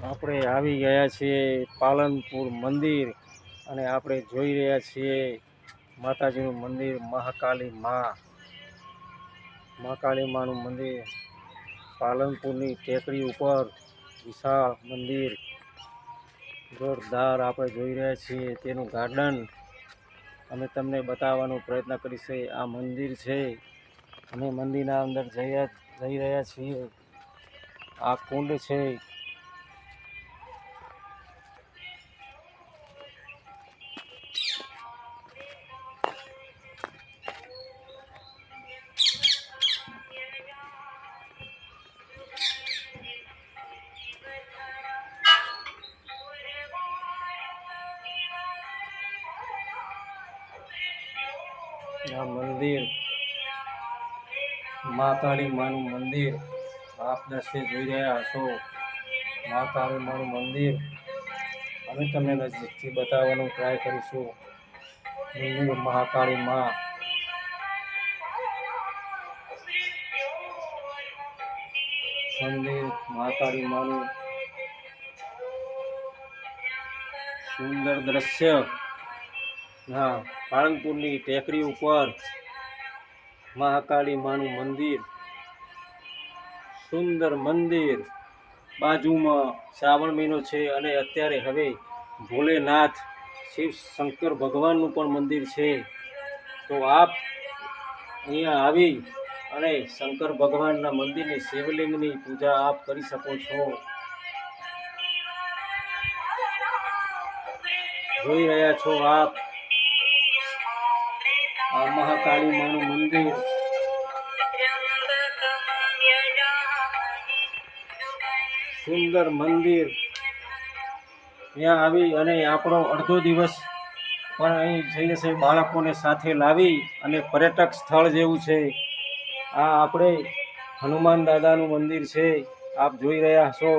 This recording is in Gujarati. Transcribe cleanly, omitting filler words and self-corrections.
આપણે આવી ગયા છીએ પાલનપુર મંદિર અને આપણે જોઈ રહ્યા છીએ માતાજીનું મંદિર મહાકાળી માનું મંદિર પાલનપુરની ટેકરી ઉપર વિશાળ મંદિર જોરદાર આપણે જોઈ રહ્યા છીએ તેનું ગાર્ડન અમે તમને બતાવવાનો પ્રયત્ન કરીશું। આ મંદિર છે, અમે મંદિરના અંદર જઈ રહ્યા છીએ। આ કુંડ છે, આ મંદિર મહાકાળી માનું મંદિર આપ દર્શને જોઈ રહ્યા હશો। મહાકાળી માનું મંદિર અમે તમને નજીકથી બતાવવાનો ટ્રાય કરીશું। મંદિર મહાકાળી માનું સુંદર દ્રશ્ય। હા, પાલનપુરની ટેકરી ઉપર મહાકાળી માનું મંદિર, સુંદર મંદિર। બાજુમાં શ્રાવણ મહિનો છે અને અત્યારે હવે ભોલેનાથ શિવ શંકર ભગવાનનું પણ મંદિર છે। તો આપ અહીંયા આવી અને શંકર ભગવાનના મંદિરની શિવલિંગની પૂજા આપ કરી શકો છો। જોઈ રહ્યા છો આપ આ મહાકાળી માનું મંદિર। સુંદર મંદિર। ત્યાં આવી અને આપણો અડધો દિવસ પણ અહીં જઈ જશે બાળકોને સાથે લાવી અને પર્યટક સ્થળ જેવું છે। આ આપણે હનુમાન દાદાનું મંદિર છે, આપ જોઈ રહ્યા છો।